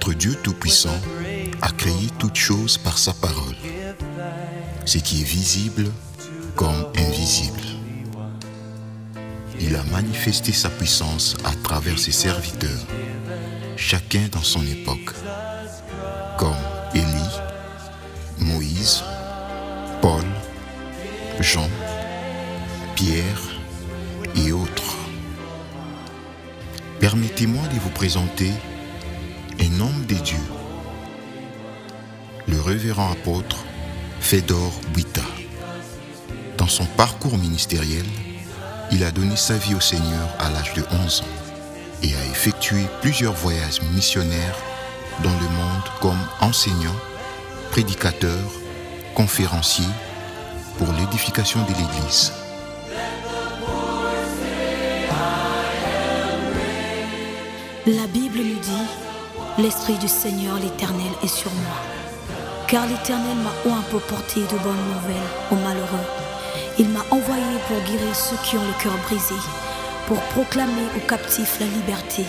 Notre Dieu Tout-Puissant a créé toutes choses par sa parole, ce qui est visible comme invisible. Il a manifesté sa puissance à travers ses serviteurs, chacun dans son époque, comme Élie, Moïse, Paul, Jean, Pierre et autres. Permettez-moi de vous présenter un homme de Dieu, le révérend apôtre Fedor Bwita. Dans son parcours ministériel, il a donné sa vie au Seigneur à l'âge de 11 ans et a effectué plusieurs voyages missionnaires dans le monde comme enseignant, prédicateur, conférencier pour l'édification de l'Église. La Bible nous dit, l'Esprit du Seigneur l'Éternel est sur moi, car l'Éternel m'a oint pour porter de bonnes nouvelles aux malheureux. Il m'a envoyé pour guérir ceux qui ont le cœur brisé, pour proclamer aux captifs la liberté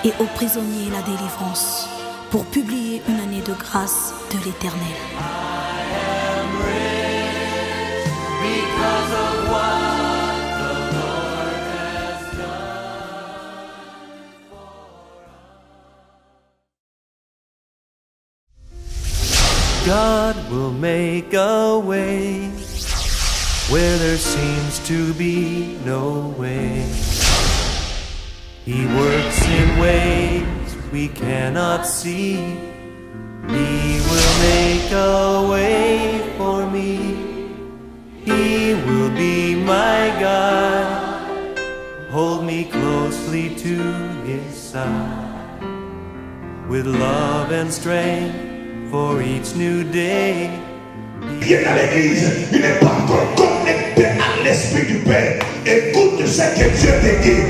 et aux prisonniers la délivrance, pour publier une année de grâce de l'Éternel. God will make a way where there seems to be no way. He works in ways we cannot see. He will make a way for me. He will be my God. Hold me closely to His side with love and strength for each new day. Viens à l'église, il n'est pas encore connecté à l'Esprit du Père. Écoute ce que Dieu te dit.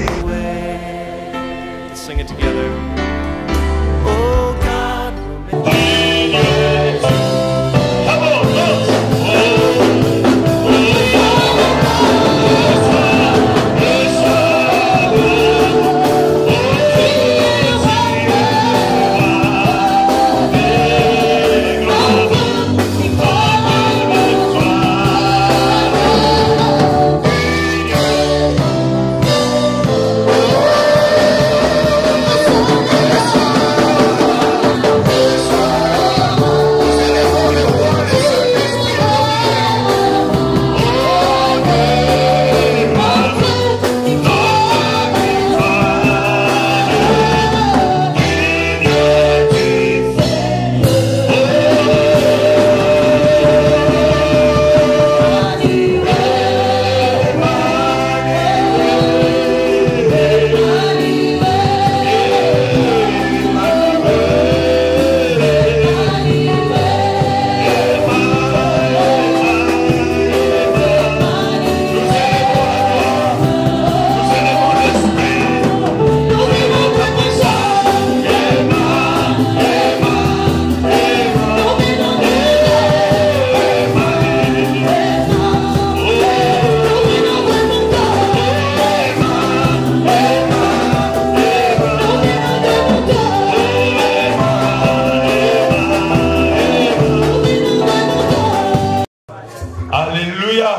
Let's sing it together. Oh God will make Alléluia.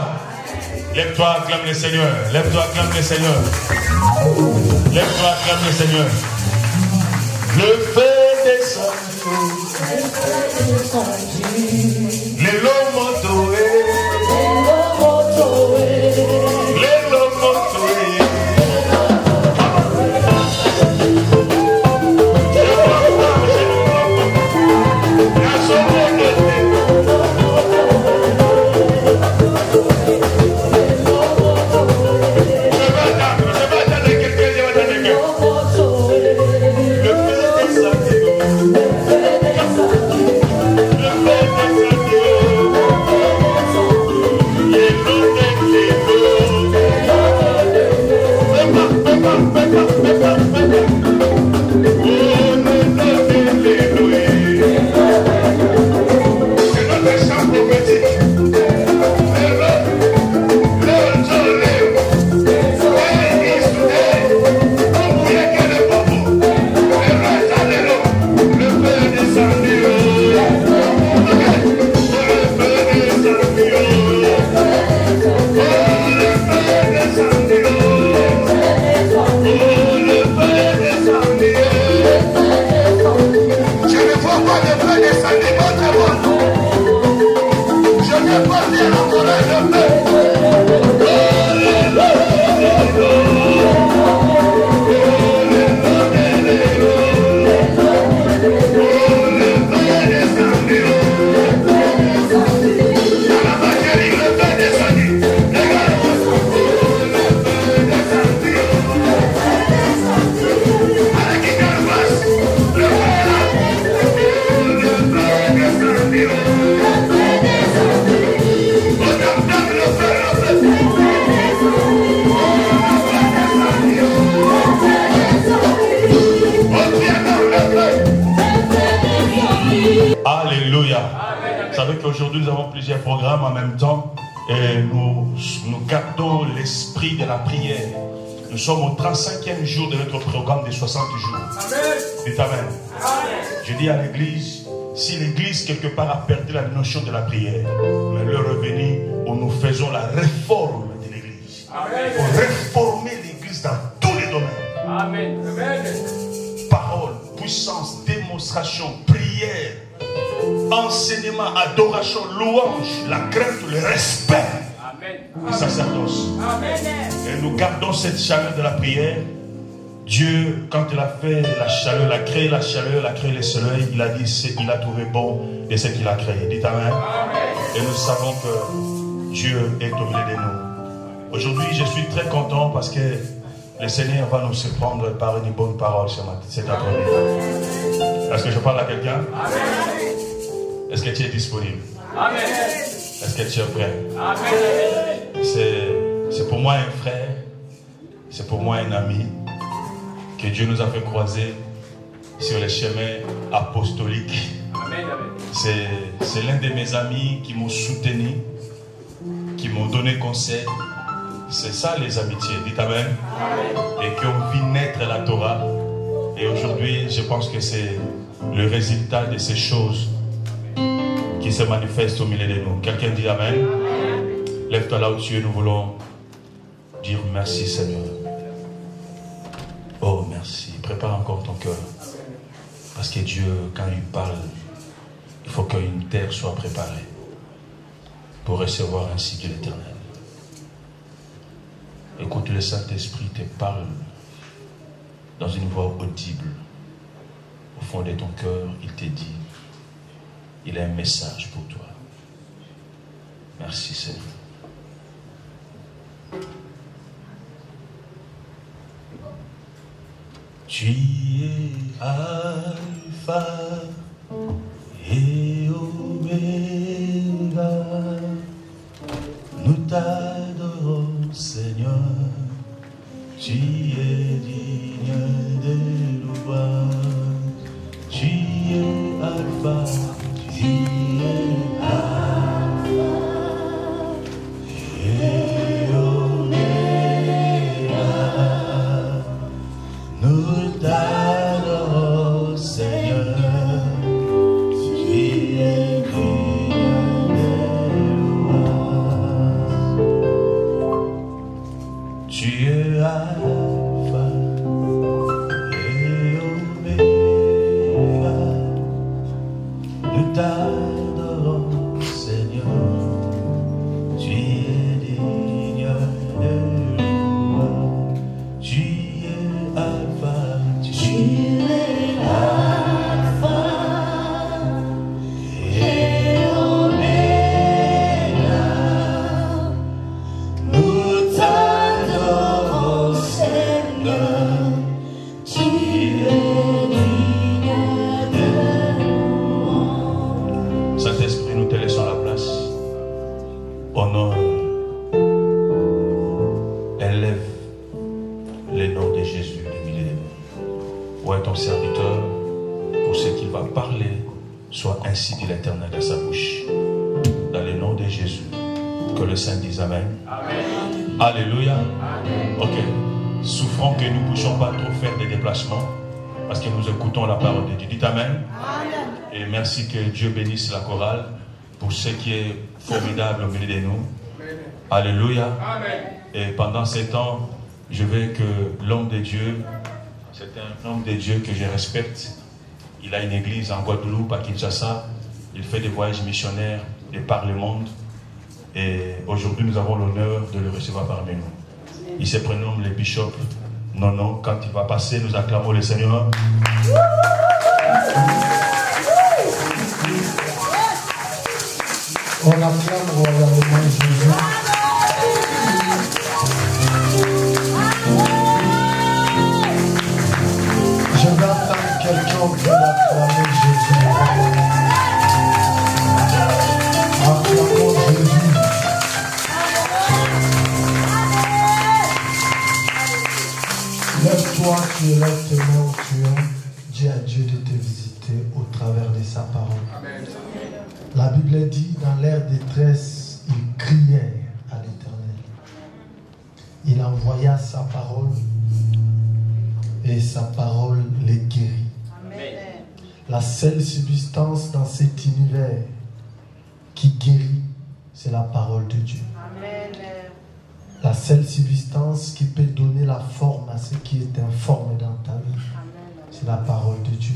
Lève-toi, acclame le Seigneur. Lève-toi, acclame le Seigneur. Lève-toi, acclame le Seigneur. Le feu descend. Les lomotoé. Les lomotoé. Le qu'aujourd'hui nous avons plusieurs programmes en même temps et nous gardons l'esprit de la prière. Nous sommes au 35e jour de notre programme des 60 jours. Amen. Dites Amen. Amen. Je dis à l'église, si l'église quelque part a perdu la notion de la prière, mais le revenir où nous faisons la réforme de l'église. Il faut réformer l'église dans tous les domaines. Amen. Parole, puissance, démonstration, prière, enseignement, adoration, louange, la crainte, le respect. Le sacerdoce. Amen. Et nous gardons cette chaleur de la prière. Dieu, quand il a fait la chaleur, il a créé la chaleur, il a créé les soleils, il a dit il a trouvé bon de ce qu'il a créé. Dites Amen. Amen. Et nous savons que Dieu est au milieu de nous. Aujourd'hui, je suis très content parce que le Seigneur va nous surprendre par une bonne parole cet après-midi. Est-ce que je parle à quelqu'un? Est-ce que tu es disponible? Amen. Est-ce que tu es prêt? Amen. C'est pour moi un frère, c'est pour moi un ami que Dieu nous a fait croiser sur les chemins apostoliques. Amen. C'est l'un de mes amis qui m'ont soutenu, qui m'ont donné conseil. C'est ça les amitiés, dites Amen. Amen. Et qui ont vu naître la Torah. Et aujourd'hui, je pense que c'est le résultat de ces choses qui se manifestent au milieu de nous. Quelqu'un dit Amen. Amen. Lève-toi là où tu es, nous voulons dire merci Seigneur. Oh merci, prépare encore ton cœur. Parce que Dieu, quand il parle, il faut qu'une terre soit préparée pour recevoir ainsi de l'Éternel. Écoute, le Saint-Esprit te parle dans une voix audible. Au fond de ton cœur, il te dit, il a un message pour toi. Merci Seigneur. Tu es Alpha et Oméga. Nous t'adorons Seigneur. Tu es digne de louange. Tu es Alpha. Tu es Alpha et Oméga. Nous t'adorons, Seigneur. Tu es digne de louange. Tu es Alpha et Oméga. Nous t'adorons, Seigneur. Tu es digne de louange. Tu es Alpha. Tu es Alpha et Oméga. Nous t'adorons, Seigneur. Tu es digne de louange. Saint-Esprit, nous te laissons la place. Honore, élève le nom de Jésus du milieu de nous. Où est ton serviteur pour ce qu'il va parler, soit ainsi dit l'Éternel à sa bouche. Dans le nom de Jésus, que le Saint dise Amen. Amen. Alléluia. Amen. Ok. Souffrons que nous ne puissions pas trop faire des déplacements parce que nous écoutons la parole de Dieu. Dites Amen. Amen. Et merci que Dieu bénisse la chorale pour ce qui est formidable au milieu de nous. Amen. Alléluia. Amen. Et pendant ces temps, je veux que l'homme de Dieu, c'est un homme de Dieu que je respecte. Il a une église en Guadeloupe, à Kinshasa. Il fait des voyages missionnaires de par le monde. Et aujourd'hui, nous avons l'honneur de le recevoir parmi nous. Il se prénomme le bishop Nono. Quand il va passer, nous acclamons le Seigneur. On acclame royalement Jésus. Je vais attendre quelqu'un pour acclamer Jésus. Acclamons Jésus. Lève-toi, tu élèves tes mains où tu es. Dis à Dieu de te visiter au travers de sa parole. Amen. La Bible dit, dans leur détresse, ils crièrent à l'Éternel. Il envoya sa parole et sa parole les guérit. Amen. La seule substance dans cet univers qui guérit, c'est la parole de Dieu. Amen. La seule substance qui peut donner la forme à ce qui est informe dans ta vie, c'est la parole de Dieu.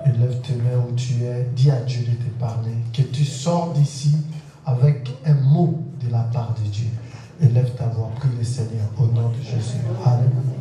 Élève tes mains où tu es, dis à Dieu de te parler, que tu sors d'ici avec un mot de la part de Dieu. Élève ta voix, prie le Seigneur au nom de Jésus. Alléluia.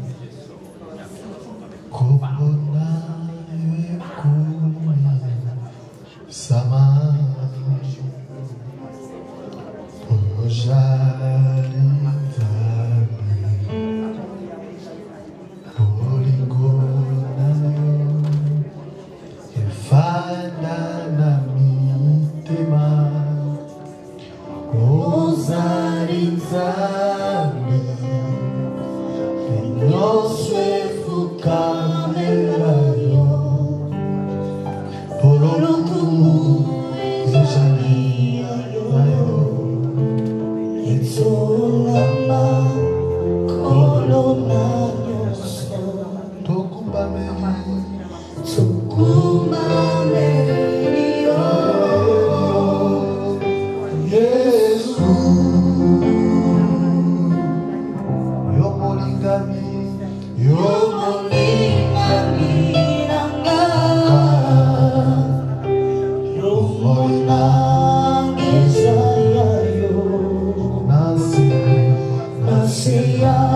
Masia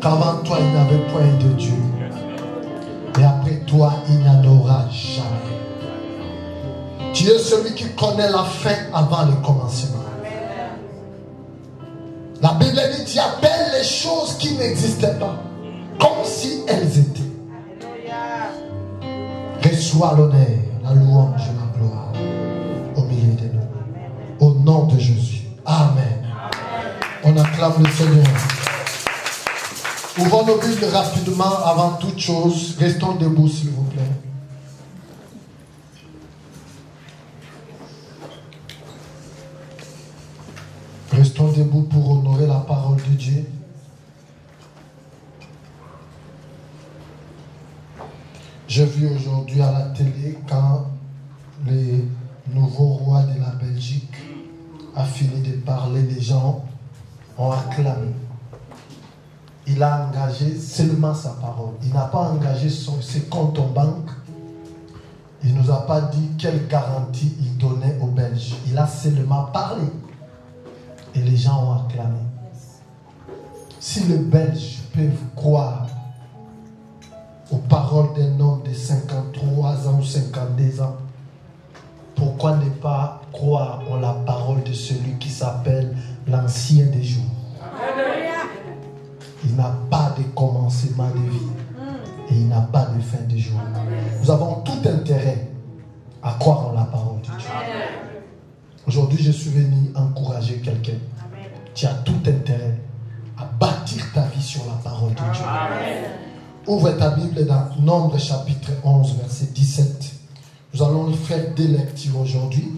Qu'avant toi il n'y avait point de Dieu, et après toi il n'y en aura jamais. Tu es celui qui connaît la fin avant le commencement. La Bible dit: tu appelles les choses qui n'existaient pas comme si elles étaient. Reçois l'honneur, la louange et la gloire au milieu de nous. Au nom de Jésus. Amen. On acclame le Seigneur. Ouvrons nos Bibles rapidement avant toute chose. Restons debout, s'il vous plaît. Restons debout pour honorer la parole de Dieu. J'ai vu aujourd'hui à la télé quand le nouveau roi de la Belgique a fini de parler, les gens ont acclamé. Il a engagé seulement sa parole. Il n'a pas engagé ses comptes en banque. Il ne nous a pas dit quelle garantie il donnait aux Belges. Il a seulement parlé. Et les gens ont acclamé. Si les Belges peuvent croire aux paroles d'un homme de 53 ans ou 52 ans, pourquoi ne pas croire en la parole de celui qui s'appelle l'Ancien des jours? Il n'a pas de commencement de vie et il n'a pas de fin de jour. Nous avons tout intérêt à croire en la parole de Dieu. Aujourd'hui, je suis venu encourager quelqu'un. Tu as tout intérêt à bâtir ta vie sur la parole de Dieu. Ouvre ta Bible dans Nombre chapitre 11, verset 17. Nous allons faire des lectures aujourd'hui.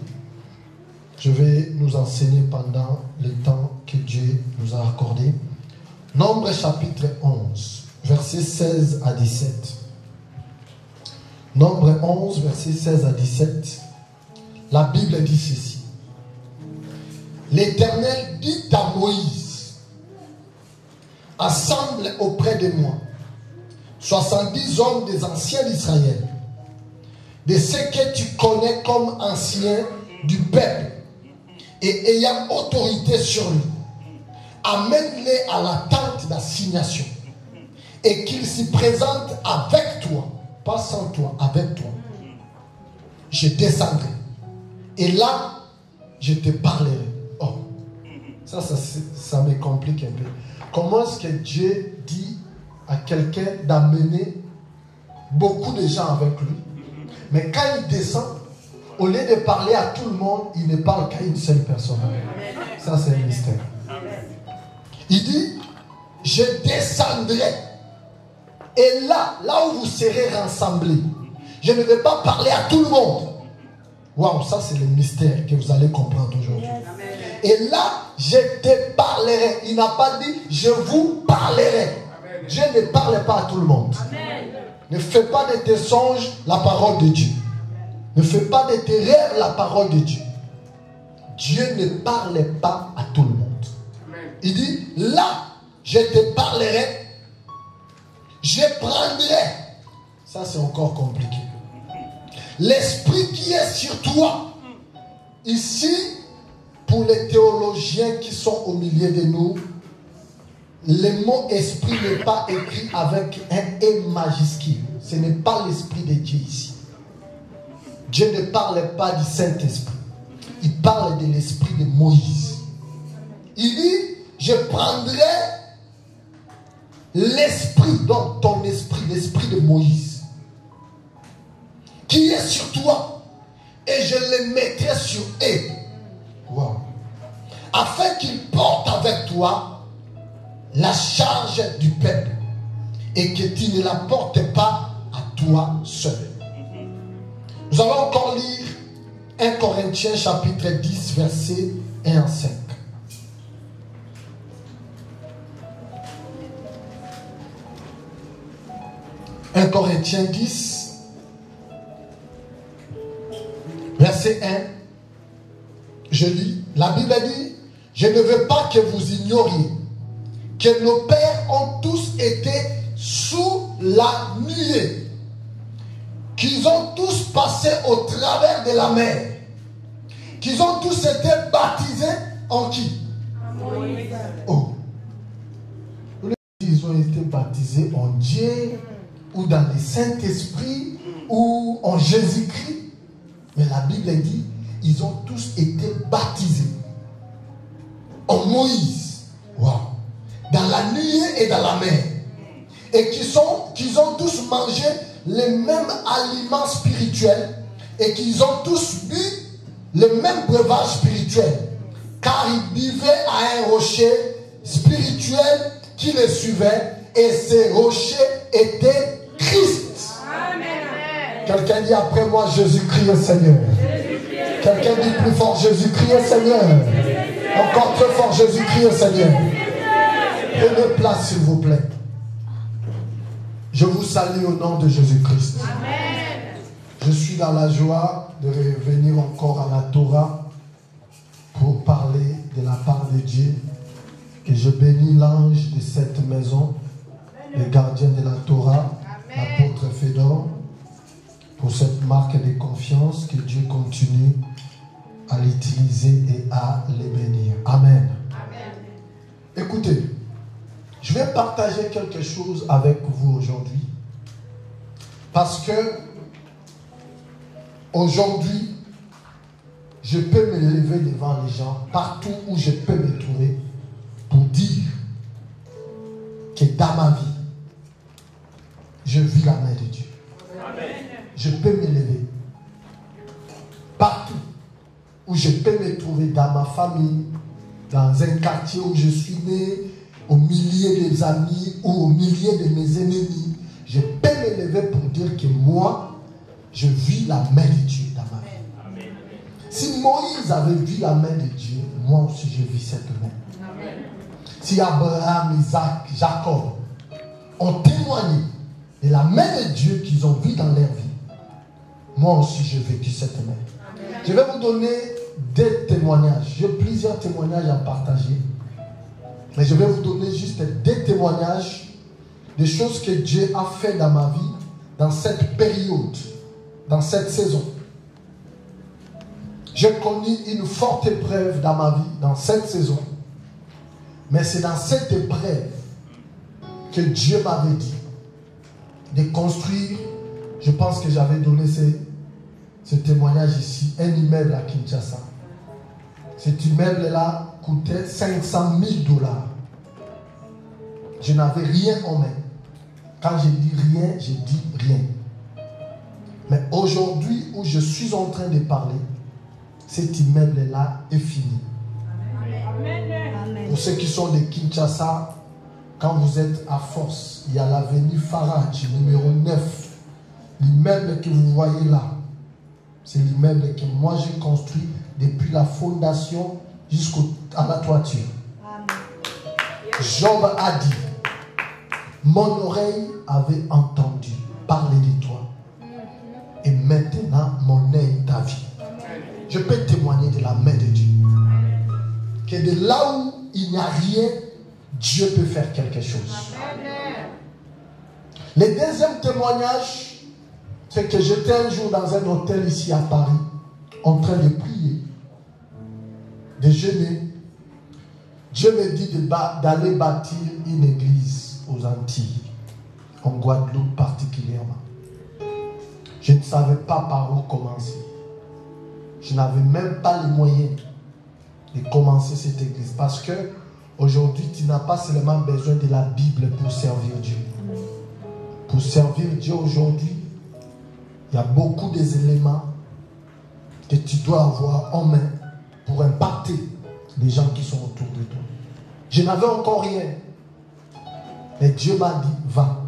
Je vais nous enseigner pendant le temps que Dieu nous a accordé. Nombre chapitre 11, verset 16 à 17. Nombre 11, verset 16 à 17. La Bible dit ceci. L'Éternel dit à Moïse: assemble auprès de moi 70 hommes des anciens d'Israël, de ceux que tu connais comme anciens du peuple et ayant autorité sur lui. Amène-les à la tente d'assignation et qu'ils s'y présentent avec toi, pas sans toi, avec toi. Je descendrai et là je te parlerai. Oh, ça me complique un peu. Comment est-ce que Dieu dit à quelqu'un d'amener beaucoup de gens avec lui, mais quand il descend, au lieu de parler à tout le monde, il ne parle qu'à une seule personne? Ça, c'est un mystère. Il dit: je descendrai et là où vous serez rassemblés, je ne vais pas parler à tout le monde. Waouh, ça c'est le mystère que vous allez comprendre aujourd'hui. Et là, je te parlerai. Il n'a pas dit je vous parlerai. Dieu ne parle pas à tout le monde. Ne fais pas de tes songes la parole de Dieu. Ne fais pas de tes rêves la parole de Dieu. Dieu ne parle pas à tout le monde. Il dit: là, je te parlerai, je prendrai. Ça, c'est encore compliqué. L'esprit qui est sur toi. Ici, pour les théologiens qui sont au milieu de nous, le mot esprit n'est pas écrit avec un E majuscule. Ce n'est pas l'esprit de Dieu ici. Dieu ne parle pas du Saint-Esprit. Il parle de l'esprit de Moïse. Il dit: je prendrai l'esprit, donc ton esprit, l'esprit de Moïse, qui est sur toi, et je le mettrai sur eux. Wow. Afin qu'ils portent avec toi toi la charge du peuple et que tu ne la portes pas à toi seul. Nous allons encore lire 1 Corinthiens chapitre 10 versets 1 à 5. 1 Corinthiens 10 verset 1. Je lis, la Bible dit, je ne veux pas que vous ignoriez que nos pères ont tous été sous la nuée, qu'ils ont tous passé au travers de la mer, qu'ils ont tous été baptisés en qui? Oh. Ils ont été baptisés en Dieu ou dans le Saint-Esprit ou en Jésus-Christ. Mais la Bible dit, ils ont tous été baptisés en Moïse. Wow. Dans la nuée et dans la mer. Et qu'ils ont tous mangé les mêmes aliments spirituels et qu'ils ont tous bu le même breuvage spirituel. Car ils buvaient à un rocher spirituel qui les suivait et ce rocher était Christ. Amen. Quelqu'un dit après moi, Jésus-Christ est Seigneur. Quelqu'un dit plus fort, Jésus-Christ est Seigneur. Encore très fort, Jésus-Christ est Seigneur. Prenez place s'il vous plaît. Je vous salue au nom de Jésus-Christ. Je suis dans la joie de revenir encore à la Torah pour parler de la part de Dieu. Et je bénis l'ange de cette maison, le gardien de la Torah, l'apôtre Fédor, pour cette marque de confiance, que Dieu continue à l'utiliser et à les bénir. Amen. Amen. Écoutez, je vais partager quelque chose avec vous aujourd'hui. Parce que aujourd'hui, je peux me lever devant les gens, partout où je peux me trouver, pour dire que dans ma vie, je vis la main de Dieu. Amen. Je peux me lever partout où je peux me trouver, dans ma famille, dans un quartier où je suis né, au milieu des amis ou au milieu de mes ennemis. Je peux me lever pour dire que moi, je vis la main de Dieu dans ma vie. Amen. Si Moïse avait vu la main de Dieu, moi aussi je vis cette main. Amen. Si Abraham, Isaac, Jacob ont témoigné de la main de Dieu qu'ils ont vue dans leur vie, moi aussi j'ai vécu cette main. Amen. Je vais vous donner des témoignages. J'ai plusieurs témoignages à partager. Mais je vais vous donner juste des témoignages des choses que Dieu a fait dans ma vie, dans cette période, dans cette saison. J'ai connu une forte épreuve dans ma vie, dans cette saison. Mais c'est dans cette épreuve que Dieu m'avait dit de construire. Je pense que j'avais donné ce témoignage ici, un immeuble à Kinshasa. Cet immeuble-là coûtait 500 000 $. Je n'avais rien en main. Quand je dis rien, je dis rien. Mais aujourd'hui, où je suis en train de parler, cet immeuble-là est fini. Amen. Pour ceux qui sont de Kinshasa, quand vous êtes à Force, il y a l'avenue Farage, numéro 9. L'immeuble que vous voyez là, c'est l'immeuble que moi j'ai construit depuis la fondation jusqu'à la toiture. Amen. Job a dit, mon oreille avait entendu parler de toi. Et maintenant, mon œil t'a vu. Je peux témoigner de la main de Dieu. Que de là où il n'y a rien, Dieu peut faire quelque chose. Le deuxième témoignage, c'est que j'étais un jour dans un hôtel ici à Paris, en train de prier, de jeûner. Dieu me dit d'aller bâtir une église aux Antilles, en Guadeloupe particulièrement. Je ne savais pas par où commencer. Je n'avais même pas les moyens de commencer cette église. Parce que aujourd'hui, tu n'as pas seulement besoin de la Bible pour servir Dieu. Pour servir Dieu aujourd'hui, il y a beaucoup d'éléments que tu dois avoir en main pour impacter les gens qui sont autour de toi. Je n'avais encore rien. Mais Dieu m'a dit, va.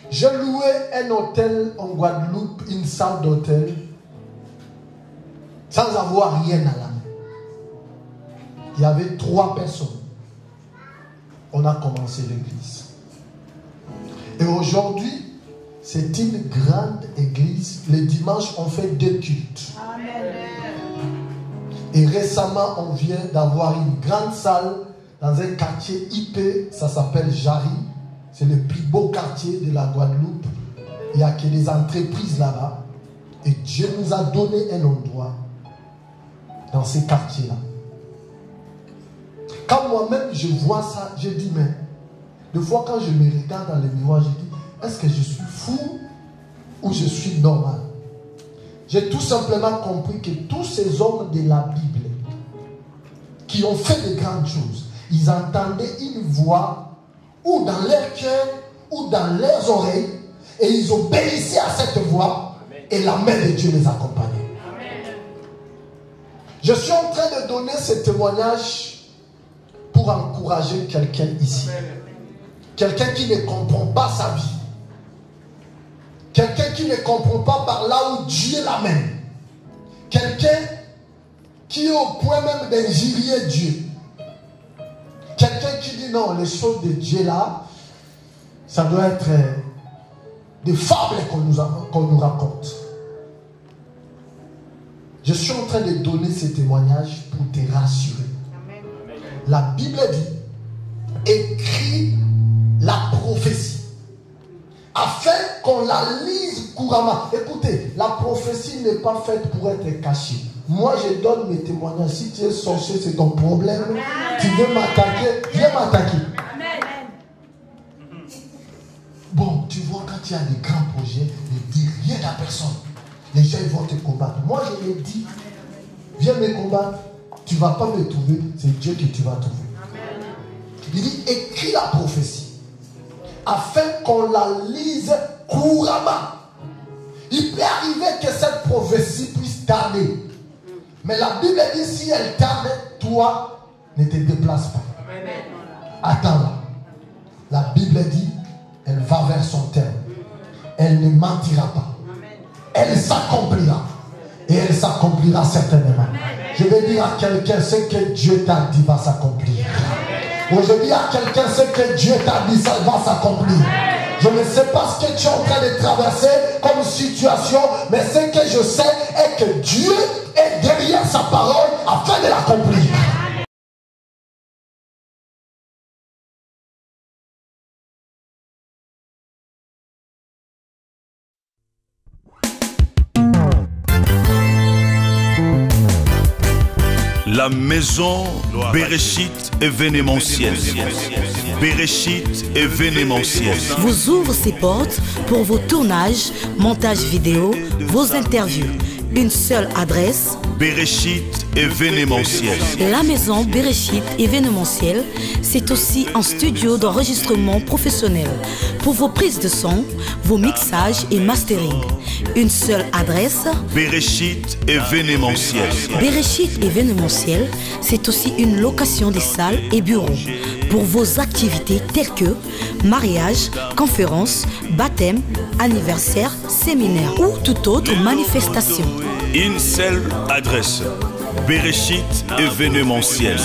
J'ai loué un hôtel en Guadeloupe, une salle d'hôtel, sans avoir rien à la main. Il y avait 3 personnes. On a commencé l'église. Et aujourd'hui, c'est une grande église. Les dimanches, on fait 2 cultes. Amen. Et récemment, on vient d'avoir une grande salle dans un quartier IP, ça s'appelle Jarry. C'est le plus beau quartier de la Guadeloupe. Il n'y a que des entreprises là-bas. Et Dieu nous a donné un endroit dans ces quartiers-là. Quand moi-même je vois ça, je dis, mais des fois quand je me regarde dans le miroir, je dis, est-ce que je suis fou ou je suis normal? J'ai tout simplement compris que tous ces hommes de la Bible qui ont fait de grandes choses, ils entendaient une voix ou dans leur cœur ou dans leurs oreilles et ils obéissaient à cette voix et la main de Dieu les accompagnait. Je suis en train de donner ce témoignage pour encourager quelqu'un ici. Quelqu'un qui ne comprend pas sa vie. Quelqu'un qui ne comprend pas par là où Dieu l'amène. Quelqu'un qui est au point même d'injurier Dieu. Quelqu'un qui dit non, les choses de Dieu là, ça doit être des fables qu'on nous raconte. Je suis en train de donner ce témoignage pour te rassurer. Amen. La Bible dit, écris la prophétie, afin qu'on la lise couramment. Écoutez, la prophétie n'est pas faite pour être cachée. Moi, je donne mes témoignages. Si tu es sorcier, c'est ton problème. Amen. Tu veux m'attaquer, viens m'attaquer. Bon, tu vois, quand il y a des grands projets, ne dis rien à personne. Les gens vont te combattre. Moi, je l'ai dit, viens me combattre. Tu ne vas pas me trouver, c'est Dieu que tu vas trouver. Amen. Il dit, écris la prophétie, afin qu'on la lise couramment. Il peut arriver que cette prophétie puisse tarder. Mais la Bible dit, si elle tarde, toi, ne te déplace pas. Attends-la. La Bible dit, elle va vers son terme. Elle ne mentira pas. Elle s'accomplira. Et elle s'accomplira certainement. Je vais dire à quelqu'un, ce que Dieu t'a dit va s'accomplir. Aujourd'hui, à quelqu'un, ce que Dieu t'a dit, ça va s'accomplir. Je ne sais pas ce que tu es en train de traverser comme situation, mais ce que je sais est que Dieu est derrière sa parole afin de l'accomplir. La maison Bereshit événementielle. Bereshit événementielle vous ouvre ses portes pour vos tournages, montages vidéo, vos interviews. Une seule adresse: Bereshit événementiel. La maison Bereshit événementiel, c'est aussi un studio d'enregistrement professionnel pour vos prises de son, vos mixages et mastering. Une seule adresse: Bereshit événementiel. Bereshit événementiel, c'est aussi une location des salles et bureaux pour vos activités telles que mariage, conférences, baptême, anniversaire, séminaire ou toute autre manifestation. Une seule adresse: Bereshit événementiel,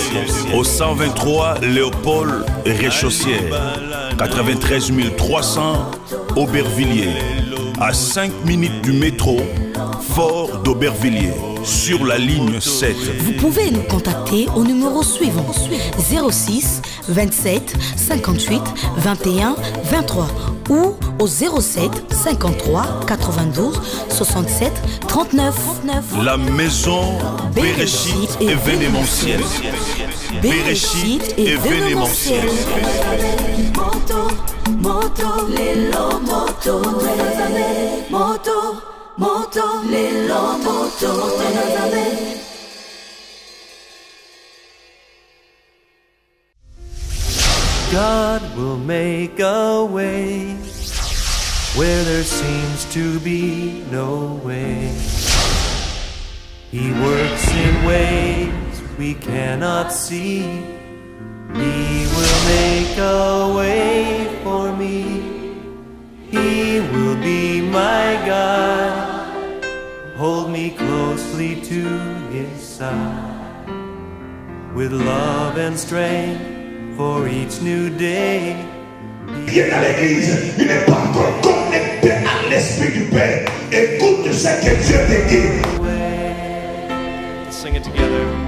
au 123 Léopold Réchaussière, 93 300 Aubervilliers, à 5 minutes du métro Fort d'Aubervilliers, sur la ligne 7. Vous pouvez nous contacter au numéro suivant: 06 27 58 21 23 ou au 07 53 92 67 39. La maison Bereshit événementiel. Bereshit événementiel. Moto, moto, lelo, moto, moto, moto, lelo, moto, God will make a way where there seems to be no way. He works in ways we cannot see. He will make a way for me. He will be my God. Hold me closely to His side. With love and strength for each new day. Viens à l'église, il n'est pas encore connecté à l'Esprit du Père. Écoute ce que Dieu te dit. Sing it together.